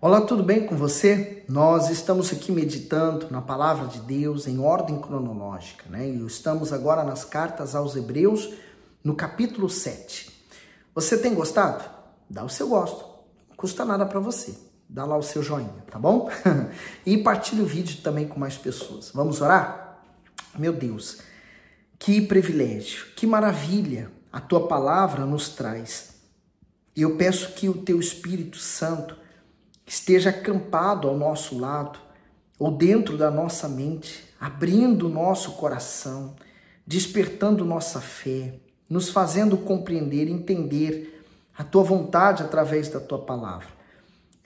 Olá, tudo bem com você? Nós estamos aqui meditando na palavra de Deus em ordem cronológica, né? E estamos agora nas cartas aos Hebreus, no capítulo 7. Você tem gostado? Dá o seu gosto, não custa nada para você. Dá lá o seu joinha, tá bom? E partilhe o vídeo também com mais pessoas. Vamos orar? Meu Deus, que privilégio, que maravilha a tua palavra nos traz. E eu peço que o teu Espírito Santo esteja acampado ao nosso lado ou dentro da nossa mente, abrindo o nosso coração, despertando nossa fé, nos fazendo compreender, entender a tua vontade através da tua palavra.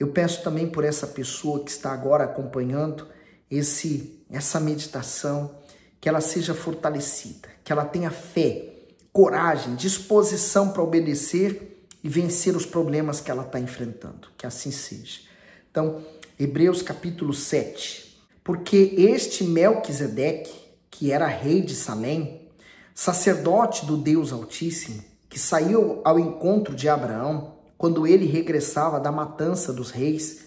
Eu peço também por essa pessoa que está agora acompanhando essa meditação, que ela seja fortalecida, que ela tenha fé, coragem, disposição para obedecer e vencer os problemas que ela está enfrentando. Que assim seja. Então, Hebreus capítulo 7. Porque este Melquisedeque, que era rei de Salém, sacerdote do Deus Altíssimo, que saiu ao encontro de Abraão, quando ele regressava da matança dos reis,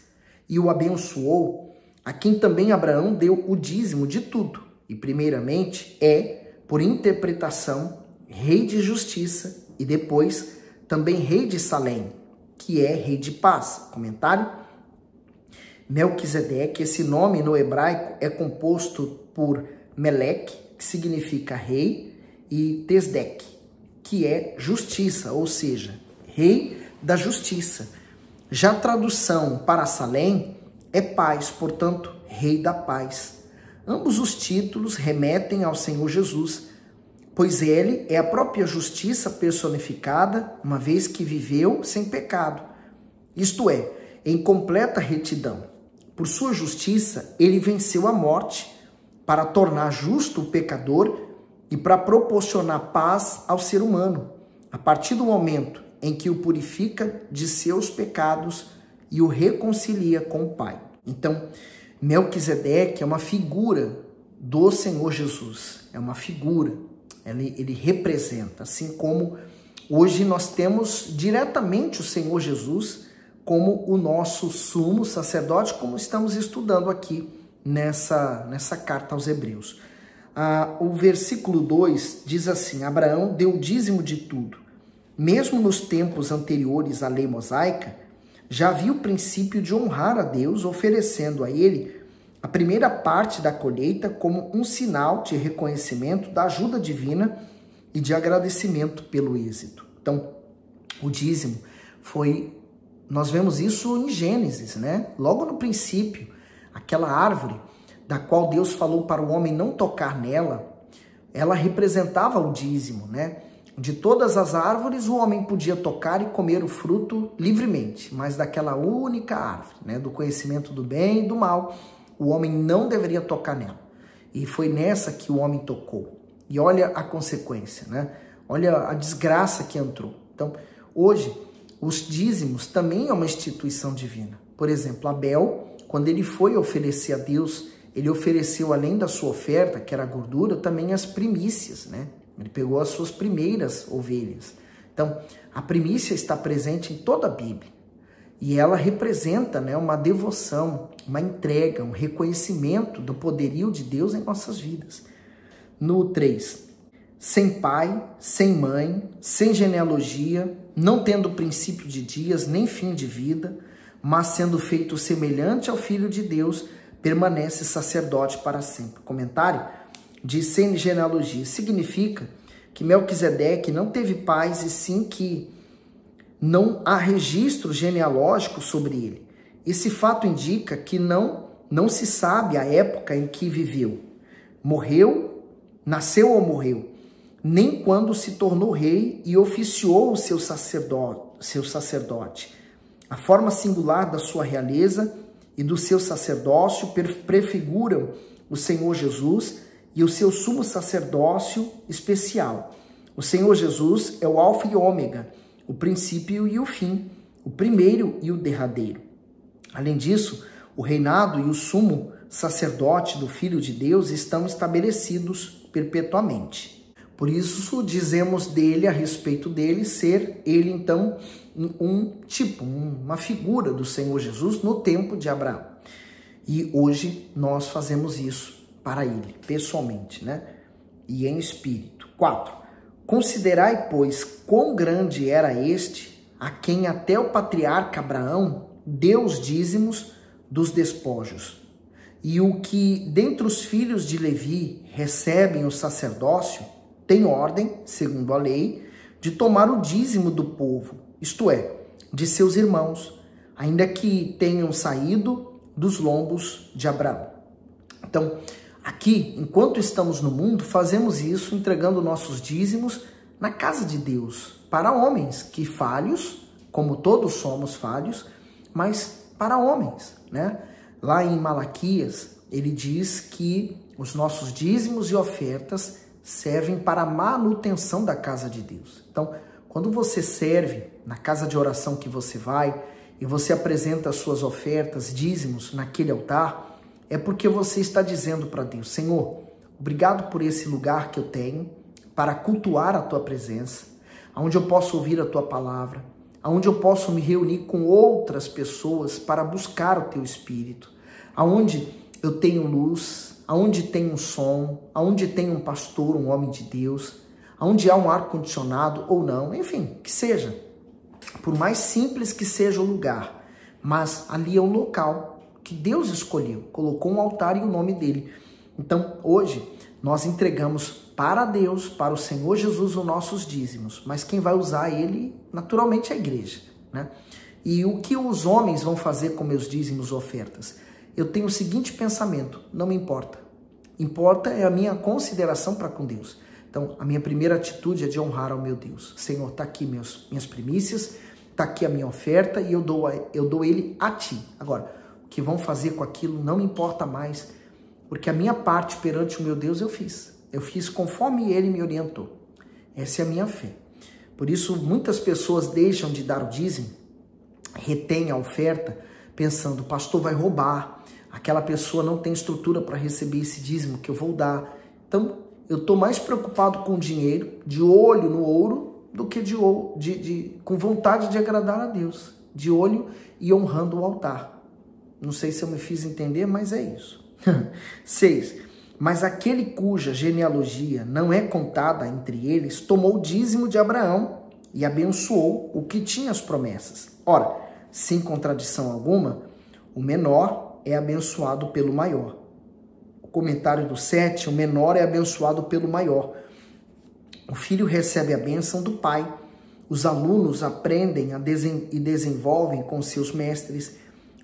e o abençoou, a quem também Abraão deu o dízimo de tudo, e primeiramente por interpretação, rei de justiça, e depois também rei de Salém, que é rei de paz. Comentário? Melquisedeque, esse nome no hebraico é composto por Meleque, que significa rei, e Tesdeque, que é justiça, ou seja, rei da justiça. Já a tradução para Salém é paz, portanto, rei da paz. Ambos os títulos remetem ao Senhor Jesus, pois ele é a própria justiça personificada, uma vez que viveu sem pecado, isto é, em completa retidão. Por sua justiça, ele venceu a morte para tornar justo o pecador e para proporcionar paz ao ser humano, a partir do momento em que o purifica de seus pecados e o reconcilia com o Pai. Então, Melquisedeque é uma figura do Senhor Jesus, é uma figura, ele representa, assim como hoje nós temos diretamente o Senhor Jesus como o nosso sumo sacerdote, como estamos estudando aqui nessa carta aos Hebreus. O versículo 2 diz assim: Abraão deu o dízimo de tudo. Mesmo nos tempos anteriores à lei mosaica, já havia o princípio de honrar a Deus, oferecendo a ele a primeira parte da colheita como um sinal de reconhecimento da ajuda divina e de agradecimento pelo êxito. Então, o dízimo nós vemos isso em Gênesis, né? Logo no princípio, aquela árvore da qual Deus falou para o homem não tocar nela, ela representava o dízimo, né? De todas as árvores o homem podia tocar e comer o fruto livremente, mas daquela única árvore, né? Do conhecimento do bem e do mal, o homem não deveria tocar nela. E foi nessa que o homem tocou. E olha a consequência, né? Olha a desgraça que entrou. Então, hoje, os dízimos também é uma instituição divina. Por exemplo, Abel, quando ele foi oferecer a Deus, ele ofereceu, além da sua oferta, que era a gordura, também as primícias, né? Ele pegou as suas primeiras ovelhas. Então, a primícia está presente em toda a Bíblia. E ela representa, né, uma devoção, uma entrega, um reconhecimento do poderio de Deus em nossas vidas. No 3, sem pai, sem mãe, sem genealogia, não tendo princípio de dias, nem fim de vida, mas sendo feito semelhante ao Filho de Deus, permanece sacerdote para sempre. Comentário de sem genealogia significa que Melquisedeque não teve pais e sim que não há registro genealógico sobre ele. Esse fato indica que não se sabe a época em que viveu. Nasceu ou morreu, nem quando se tornou rei e oficiou o seu sacerdote. A forma singular da sua realeza e do seu sacerdócio prefiguram o Senhor Jesus e o seu sumo sacerdócio especial. O Senhor Jesus é o alfa e ômega, o princípio e o fim, o primeiro e o derradeiro. Além disso, o reinado e o sumo sacerdote do Filho de Deus estão estabelecidos perpetuamente. Por isso dizemos dele, a respeito dele, ser ele então uma figura do Senhor Jesus no tempo de Abraão. E hoje nós fazemos isso para ele, pessoalmente, né? E em espírito. 4. Considerai, pois, quão grande era este, a quem até o patriarca Abraão deu os dízimos dos despojos. E o que dentre os filhos de Levi recebem o sacerdócio, tem ordem, segundo a lei, de tomar o dízimo do povo, isto é, de seus irmãos, ainda que tenham saído dos lombos de Abraão. Então, aqui, enquanto estamos no mundo, fazemos isso entregando nossos dízimos na casa de Deus, para homens que falhos, como todos somos falhos, mas para homens, né? Lá em Malaquias, ele diz que os nossos dízimos e ofertas servem para a manutenção da casa de Deus. Então, quando você serve na casa de oração que você vai e você apresenta as suas ofertas, dízimos naquele altar, é porque você está dizendo para Deus: Senhor, obrigado por esse lugar que eu tenho para cultuar a tua presença, onde eu posso ouvir a tua palavra, onde eu posso me reunir com outras pessoas para buscar o teu Espírito, aonde eu tenho luz, aonde tem um som, aonde tem um pastor, um homem de Deus, aonde há um ar-condicionado ou não, enfim, que seja. Por mais simples que seja o lugar, mas ali é um local que Deus escolheu, colocou um altar e o nome dele. Então, hoje, nós entregamos para Deus, para o Senhor Jesus, os nossos dízimos, mas quem vai usar ele, naturalmente, é a igreja, né? E o que os homens vão fazer com meus dízimos e ofertas? Eu tenho o seguinte pensamento: não me importa. Importa é a minha consideração para com Deus. Então, a minha primeira atitude é de honrar ao meu Deus. Senhor, está aqui minhas primícias, está aqui a minha oferta e eu dou ele a ti. Agora, o que vão fazer com aquilo não me importa mais, porque a minha parte perante o meu Deus eu fiz. Eu fiz conforme ele me orientou. Essa é a minha fé. Por isso, muitas pessoas deixam de dar o dízimo, retêm a oferta, pensando: o pastor vai roubar, aquela pessoa não tem estrutura para receber esse dízimo que eu vou dar. Então, eu estou mais preocupado com o dinheiro, de olho no ouro, do que com vontade de agradar a Deus, de olho e honrando o altar. Não sei se eu me fiz entender, mas é isso. 6. Mas aquele cuja genealogia não é contada entre eles, tomou o dízimo de Abraão e abençoou o que tinha as promessas. Ora, sem contradição alguma, o menor é abençoado pelo maior. O comentário do 7, o menor é abençoado pelo maior. O filho recebe a bênção do pai. Os alunos aprendem e desenvolvem com seus mestres.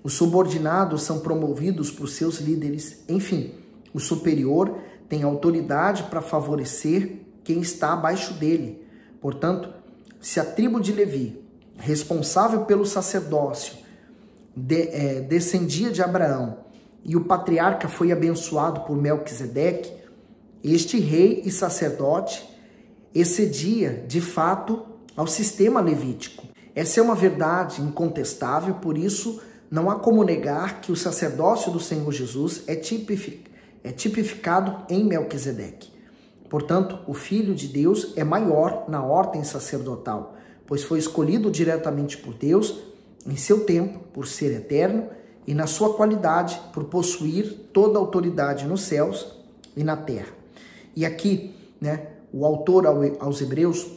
Os subordinados são promovidos por seus líderes. Enfim, o superior tem autoridade para favorecer quem está abaixo dele. Portanto, se a tribo de Levi, responsável pelo sacerdócio, descendia de Abraão e o patriarca foi abençoado por Melquisedeque, este rei e sacerdote excedia, de fato, ao sistema levítico. Essa é uma verdade incontestável, por isso não há como negar que o sacerdócio do Senhor Jesus é tipificado em Melquisedeque. Portanto, o Filho de Deus é maior na ordem sacerdotal, pois foi escolhido diretamente por Deus em seu tempo, por ser eterno, e na sua qualidade, por possuir toda a autoridade nos céus e na terra. E aqui, né, o autor aos Hebreus,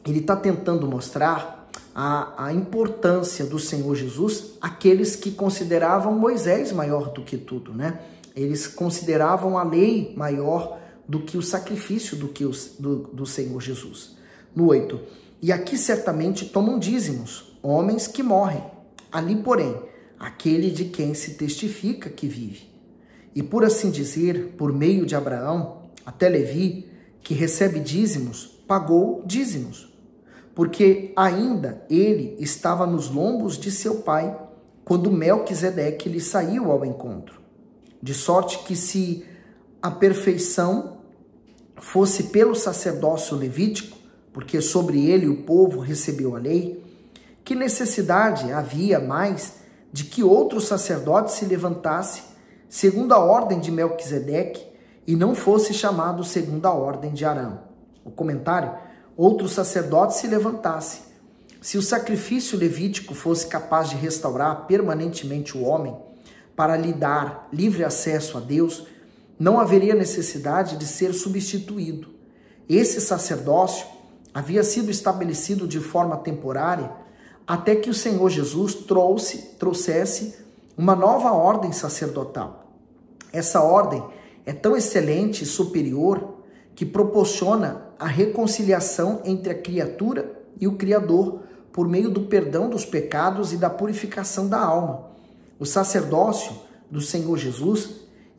ele está tentando mostrar a importância do Senhor Jesus àqueles que consideravam Moisés maior do que tudo, né? Eles consideravam a lei maior do que o sacrifício do Senhor Jesus. No 8, e aqui certamente tomam dízimos homens que morrem. Ali, porém, aquele de quem se testifica que vive. E por assim dizer, por meio de Abraão, até Levi, que recebe dízimos, pagou dízimos, porque ainda ele estava nos lombos de seu pai, quando Melquisedeque lhe saiu ao encontro. De sorte que se a perfeição fosse pelo sacerdócio levítico, porque sobre ele o povo recebeu a lei, que necessidade havia mais de que outro sacerdote se levantasse segundo a ordem de Melquisedeque e não fosse chamado segundo a ordem de Arão? O comentário: outro sacerdote se levantasse. Se o sacrifício levítico fosse capaz de restaurar permanentemente o homem para lhe dar livre acesso a Deus, não haveria necessidade de ser substituído. Esse sacerdócio havia sido estabelecido de forma temporária até que o Senhor Jesus trouxesse uma nova ordem sacerdotal. Essa ordem é tão excelente e superior que proporciona a reconciliação entre a criatura e o Criador por meio do perdão dos pecados e da purificação da alma. O sacerdócio do Senhor Jesus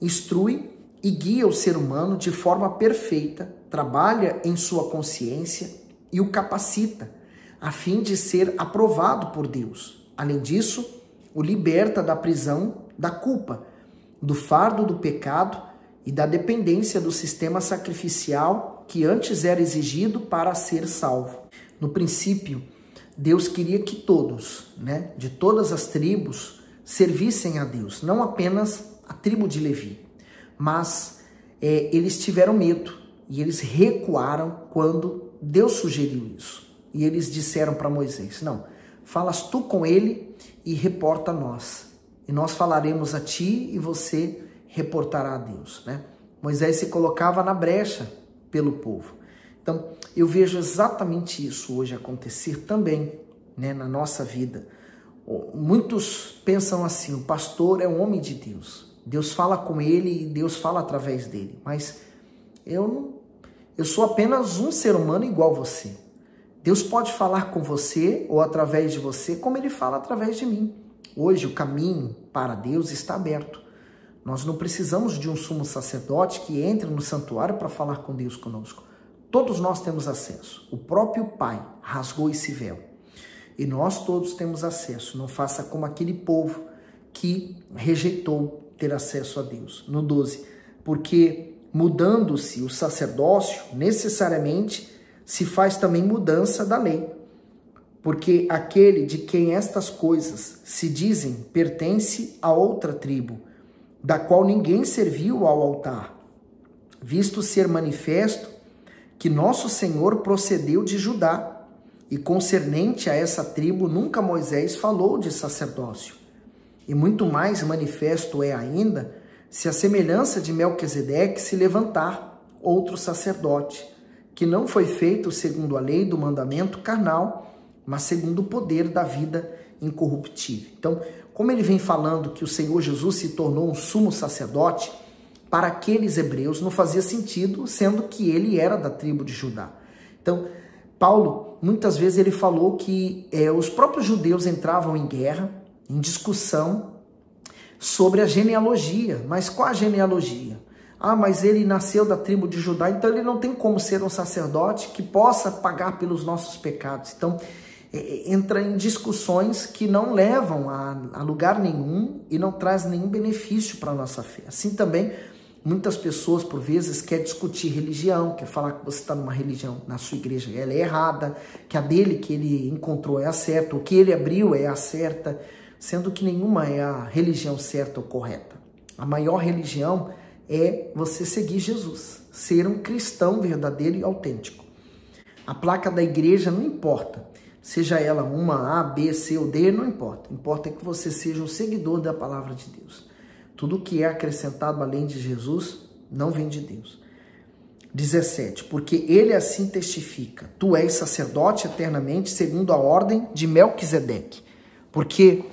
instrui e guia o ser humano de forma perfeita, trabalha em sua consciência e o capacita, a fim de ser aprovado por Deus. Além disso, o liberta da prisão da culpa, do fardo do pecado e da dependência do sistema sacrificial que antes era exigido para ser salvo. No princípio, Deus queria que todos, de todas as tribos, servissem a Deus, não apenas a tribo de Levi, mas eles tiveram medo e eles recuaram quando Deus sugeriu isso. E eles disseram para Moisés: não, falas tu com ele e reporta a nós. E nós falaremos a ti e você reportará a Deus. Moisés se colocava na brecha pelo povo. Então, eu vejo exatamente isso hoje acontecer também, na nossa vida. Muitos pensam assim: o pastor é um homem de Deus. Deus fala com ele e Deus fala através dele. Mas eu sou apenas um ser humano igual a você. Deus pode falar com você ou através de você, como ele fala através de mim. Hoje o caminho para Deus está aberto. Nós não precisamos de um sumo sacerdote que entre no santuário para falar com Deus conosco. Todos nós temos acesso. O próprio Pai rasgou esse véu. E nós todos temos acesso. Não faça como aquele povo que rejeitou ter acesso a Deus. No 12, porque mudando-se o sacerdócio, necessariamente se faz também mudança da lei. Porque aquele de quem estas coisas se dizem pertence a outra tribo, da qual ninguém serviu ao altar, visto ser manifesto que nosso Senhor procedeu de Judá, e concernente a essa tribo nunca Moisés falou de sacerdócio. E muito mais manifesto é ainda, se a semelhança de Melquisedeque se levantar outro sacerdote, que não foi feito segundo a lei do mandamento carnal, mas segundo o poder da vida incorruptível. Então, como ele vem falando que o Senhor Jesus se tornou um sumo sacerdote, para aqueles hebreus não fazia sentido, sendo que ele era da tribo de Judá. Então, Paulo, muitas vezes ele falou que os próprios judeus entravam em guerra, em discussão sobre a genealogia. Mas qual a genealogia? Mas ele nasceu da tribo de Judá, então ele não tem como ser um sacerdote que possa pagar pelos nossos pecados. Então, entra em discussões que não levam a lugar nenhum e não traz nenhum benefício para a nossa fé. Assim também, muitas pessoas, por vezes, querem discutir religião, quer falar que você está numa religião, na sua igreja, ela é errada, que a dele que ele encontrou é a certa, o que ele abriu é a certa, sendo que nenhuma é a religião certa ou correta. A maior religião é você seguir Jesus, ser um cristão verdadeiro e autêntico. A placa da igreja não importa, seja ela uma A, B, C ou D, não importa. Importa que você seja um seguidor da palavra de Deus. Tudo que é acrescentado além de Jesus não vem de Deus. 17, porque ele assim testifica: tu és sacerdote eternamente segundo a ordem de Melquisedeque. Porque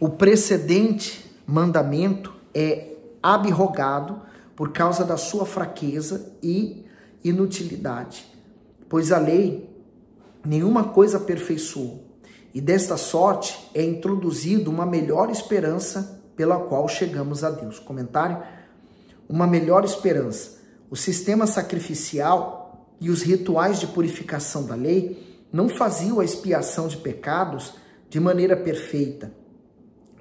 o precedente mandamento é abrogado por causa da sua fraqueza e inutilidade. Pois a lei nenhuma coisa aperfeiçoou, e desta sorte é introduzido uma melhor esperança pela qual chegamos a Deus. Comentário: uma melhor esperança. O sistema sacrificial e os rituais de purificação da lei não faziam a expiação de pecados de maneira perfeita.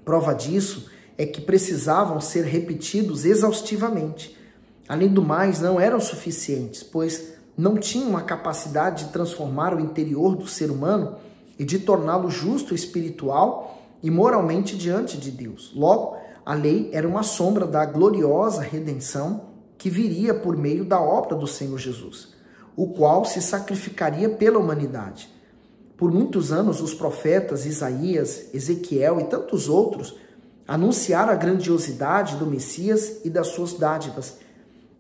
Prova disso é que precisavam ser repetidos exaustivamente. Além do mais, não eram suficientes, pois não tinham a capacidade de transformar o interior do ser humano e de torná-lo justo espiritual e moralmente diante de Deus. Logo, a lei era uma sombra da gloriosa redenção que viria por meio da obra do Senhor Jesus. o qual se sacrificaria pela humanidade. Por muitos anos, os profetas Isaías, Ezequiel e tantos outros anunciaram a grandiosidade do Messias e das suas dádivas.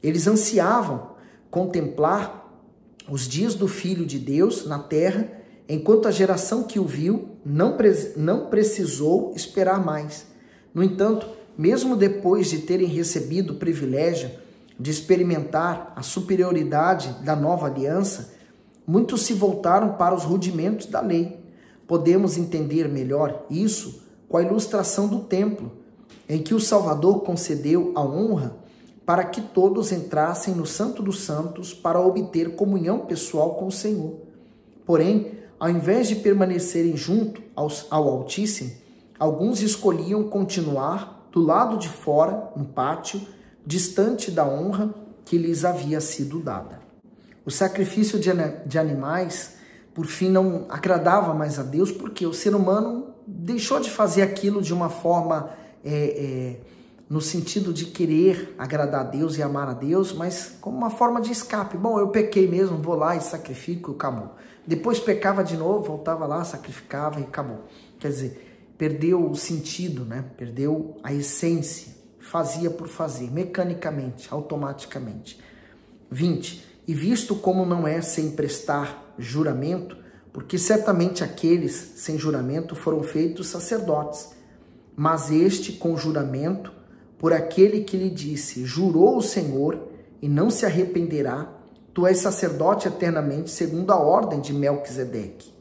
Eles ansiavam contemplar os dias do Filho de Deus na terra, enquanto a geração que o viu não precisou esperar mais. No entanto, mesmo depois de terem recebido o privilégio de experimentar a superioridade da nova aliança, muitos se voltaram para os rudimentos da lei. Podemos entender melhor isso com a ilustração do templo, em que o Salvador concedeu a honra para que todos entrassem no Santo dos Santos para obter comunhão pessoal com o Senhor. Porém, ao invés de permanecerem junto ao Altíssimo, alguns escolhiam continuar do lado de fora, no pátio, distante da honra que lhes havia sido dada. O sacrifício de animais, por fim, não agradava mais a Deus, porque o ser humano deixou de fazer aquilo de uma forma, no sentido de querer agradar a Deus e amar a Deus, mas como uma forma de escape. Bom, eu pequei mesmo, vou lá e sacrifico e acabou. Depois pecava de novo, voltava lá, sacrificava e acabou. Quer dizer, perdeu o sentido, né? Perdeu a essência. Fazia por fazer, mecanicamente, automaticamente. 20. E visto como não é sem prestar juramento, porque certamente aqueles sem juramento foram feitos sacerdotes, mas este com juramento, por aquele que lhe disse, jurou o Senhor e não se arrependerá, tu és sacerdote eternamente segundo a ordem de Melquisedeque.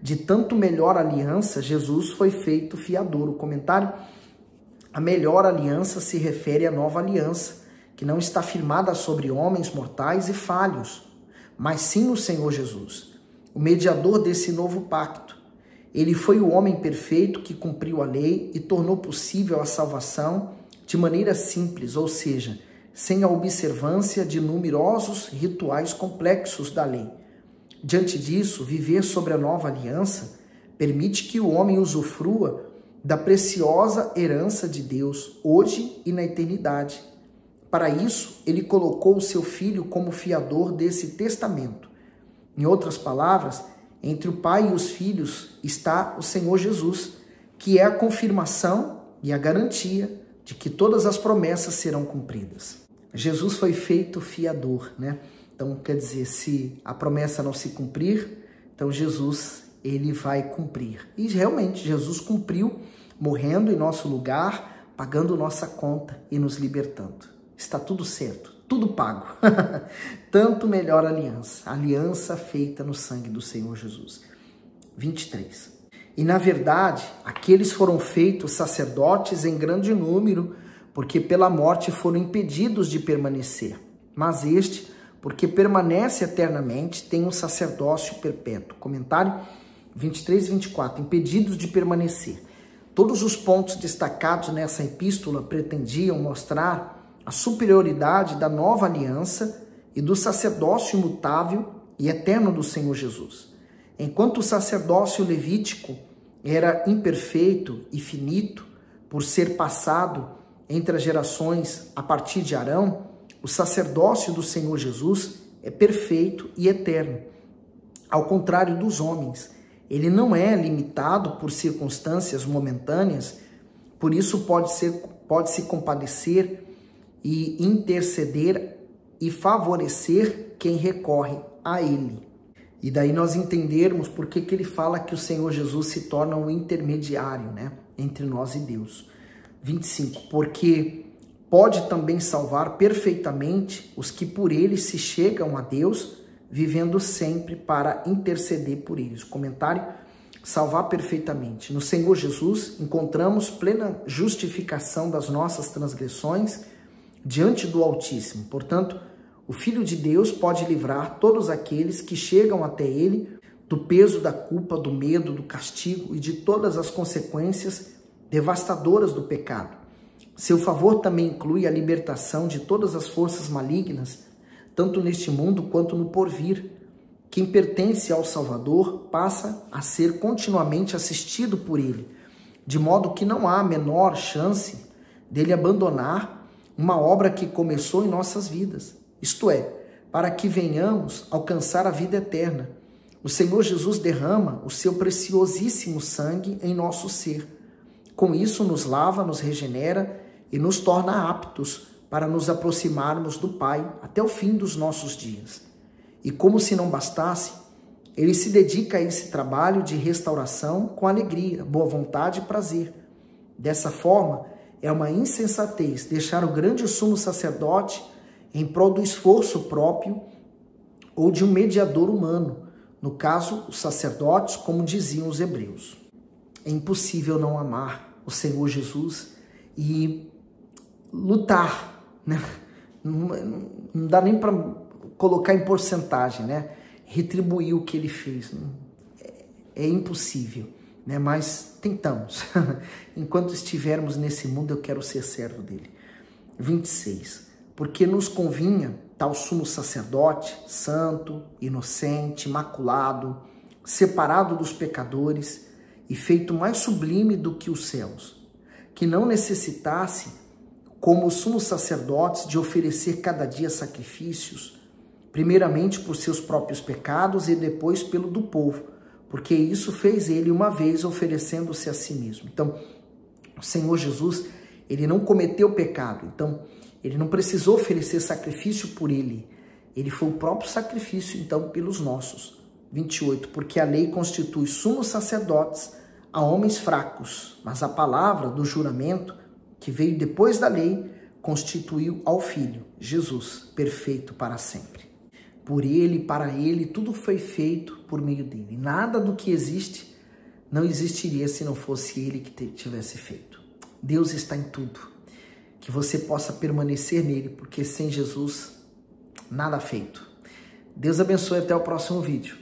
De tanto melhor aliança, Jesus foi feito fiador. O comentário: a melhor aliança se refere à nova aliança, que não está firmada sobre homens mortais e falhos, mas sim no Senhor Jesus, o mediador desse novo pacto. Ele foi o homem perfeito que cumpriu a lei e tornou possível a salvação de maneira simples, ou seja, sem a observância de numerosos rituais complexos da lei. Diante disso, viver sobre a nova aliança permite que o homem usufrua da preciosa herança de Deus, hoje e na eternidade. Para isso, ele colocou o seu Filho como fiador desse testamento. Em outras palavras, entre o Pai e os filhos está o Senhor Jesus, que é a confirmação e a garantia de que todas as promessas serão cumpridas. Jesus foi feito fiador, né? Então, quer dizer, se a promessa não se cumprir, então Jesus, ele vai cumprir. E realmente, Jesus cumpriu, morrendo em nosso lugar, pagando nossa conta e nos libertando. Está tudo certo, tudo pago. Tanto melhor aliança, aliança feita no sangue do Senhor Jesus. 23. E na verdade, aqueles foram feitos sacerdotes em grande número, porque pela morte foram impedidos de permanecer. Mas este, porque permanece eternamente, tem um sacerdócio perpétuo. Comentário 23 e 24. Impedidos de permanecer. Todos os pontos destacados nessa epístola pretendiam mostrar a superioridade da nova aliança e do sacerdócio imutável e eterno do Senhor Jesus. Enquanto o sacerdócio levítico era imperfeito e finito, por ser passado entre as gerações a partir de Arão, o sacerdócio do Senhor Jesus é perfeito e eterno. Ao contrário dos homens, ele não é limitado por circunstâncias momentâneas, por isso pode se compadecer e interceder e favorecer quem recorre a ele. E daí nós entendermos por que ele fala que o Senhor Jesus se torna um intermediário, né, entre nós e Deus. 25. Porque pode também salvar perfeitamente os que por ele se chegam a Deus, vivendo sempre para interceder por eles. Comentário: salvar perfeitamente. No Senhor Jesus encontramos plena justificação das nossas transgressões diante do Altíssimo. Portanto, o Filho de Deus pode livrar todos aqueles que chegam até ele do peso da culpa, do medo, do castigo e de todas as consequências devastadoras do pecado. Seu favor também inclui a libertação de todas as forças malignas, tanto neste mundo quanto no porvir. Quem pertence ao Salvador passa a ser continuamente assistido por ele, de modo que não há a menor chance dele abandonar uma obra que começou em nossas vidas. Isto é, para que venhamos alcançar a vida eterna. O Senhor Jesus derrama o seu preciosíssimo sangue em nosso ser. Com isso nos lava, nos regenera e nos torna aptos para nos aproximarmos do Pai até o fim dos nossos dias. E como se não bastasse, ele se dedica a esse trabalho de restauração com alegria, boa vontade e prazer. Dessa forma, é uma insensatez deixar o grande sumo sacerdote em prol do esforço próprio ou de um mediador humano, no caso, os sacerdotes, como diziam os hebreus. É impossível não amar o Senhor Jesus e lutar, né? Não dá nem para colocar em porcentagem, né? Retribuir o que ele fez. É impossível, né? Mas tentamos. Enquanto estivermos nesse mundo, eu quero ser servo dele. 26. Porque nos convinha tal sumo sacerdote, santo, inocente, imaculado, separado dos pecadores e feito mais sublime do que os céus, que não necessitasse, como os sumos sacerdotes, de oferecer cada dia sacrifícios, primeiramente por seus próprios pecados e depois pelo do povo, porque isso fez ele uma vez, oferecendo-se a si mesmo. Então, o Senhor Jesus, ele não cometeu pecado, então ele não precisou oferecer sacrifício por ele. Ele foi o próprio sacrifício, então, pelos nossos. 28. Porque a lei constitui sumos sacerdotes a homens fracos, mas a palavra do juramento, que veio depois da lei, constituiu ao Filho, Jesus, perfeito para sempre. Por ele, para ele, tudo foi feito por meio dele. Nada do que existe não existiria se não fosse ele que tivesse feito. Deus está em tudo. Que você possa permanecer nele, porque sem Jesus, nada feito. Deus abençoe, até o próximo vídeo.